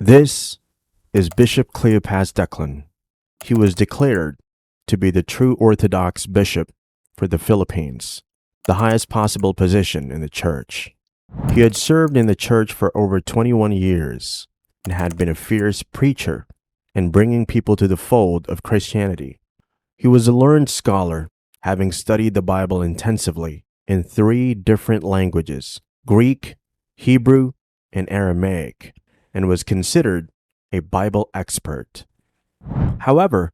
This is Bishop Cleopas Declan. He was declared to be the true Orthodox bishop for the Philippines, the highest possible position in the church. He had served in the church for over 21 years and had been a fierce preacher in bringing people to the fold of Christianity. He was a learned scholar, having studied the Bible intensively in 3 different languages, Greek, Hebrew, and Aramaic, and was considered a Bible expert. However,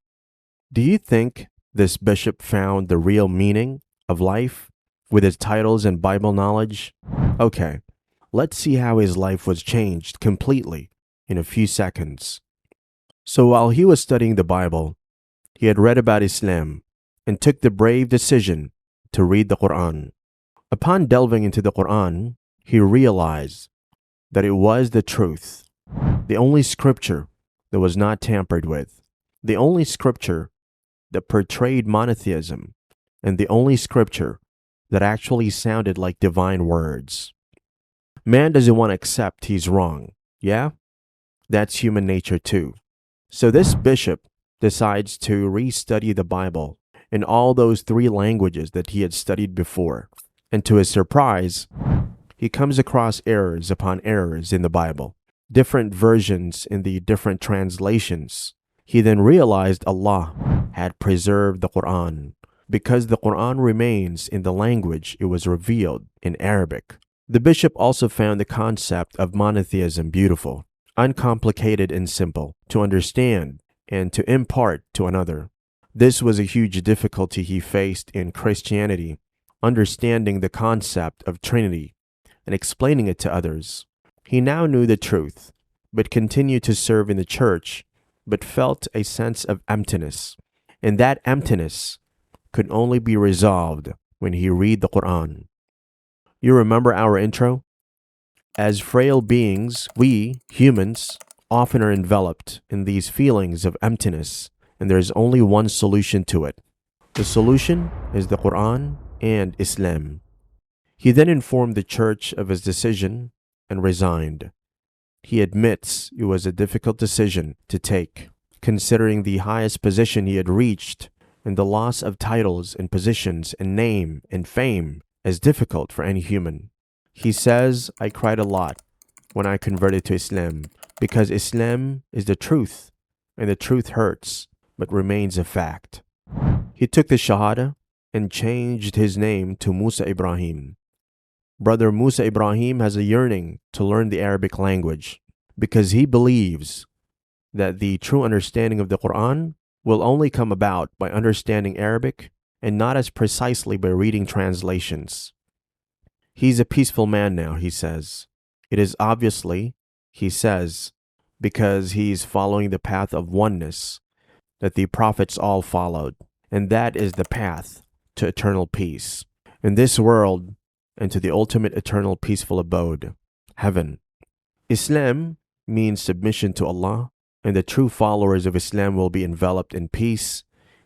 do you think this bishop found the real meaning of life with his titles and Bible knowledge? Okay, let's see how his life was changed completely in a few seconds. So while he was studying the Bible, he had read about Islam and took the brave decision to read the Quran. Upon delving into the Quran, he realized that it was the truth, the only scripture that was not tampered with, the only scripture that portrayed monotheism, and the only scripture that actually sounded like divine words. Man doesn't want to accept he's wrong, yeah? That's human nature too. So this bishop decides to restudy the Bible in all those 3 languages that he had studied before, and to his surprise, he comes across errors upon errors in the Bible, different versions in the different translations. He then realized Allah had preserved the Quran because the Quran remains in the language it was revealed in Arabic. The bishop also found the concept of monotheism beautiful, uncomplicated and simple to understand and to impart to another. This was a huge difficulty he faced in Christianity, understanding the concept of Trinity and explaining it to others. He now knew the truth, but continued to serve in the church, but felt a sense of emptiness. And that emptiness could only be resolved when he read the Quran. You remember our intro? As frail beings, we, humans, often are enveloped in these feelings of emptiness, and there is only one solution to it. The solution is the Quran and Islam. He then informed the church of his decision and resigned. He admits it was a difficult decision to take, considering the highest position he had reached, and the loss of titles and positions and name and fame is difficult for any human. He says, "I cried a lot when I converted to Islam, because Islam is the truth, and the truth hurts, but remains a fact." He took the Shahada and changed his name to Musa Ibrahim. Brother Musa Ibrahim has a yearning to learn the Arabic language because he believes that the true understanding of the Quran will only come about by understanding Arabic and not as precisely by reading translations. He's a peaceful man now, he says. It is obviously, he says, because he's following the path of oneness that the prophets all followed, and that is the path to eternal peace in this world and to the ultimate eternal peaceful abode, heaven. Islam means submission to Allah, and the true followers of Islam will be enveloped in peace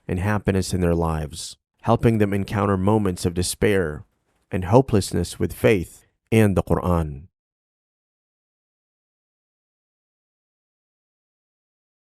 and happiness in their lives, helping them encounter moments of despair and hopelessness with faith and the Quran.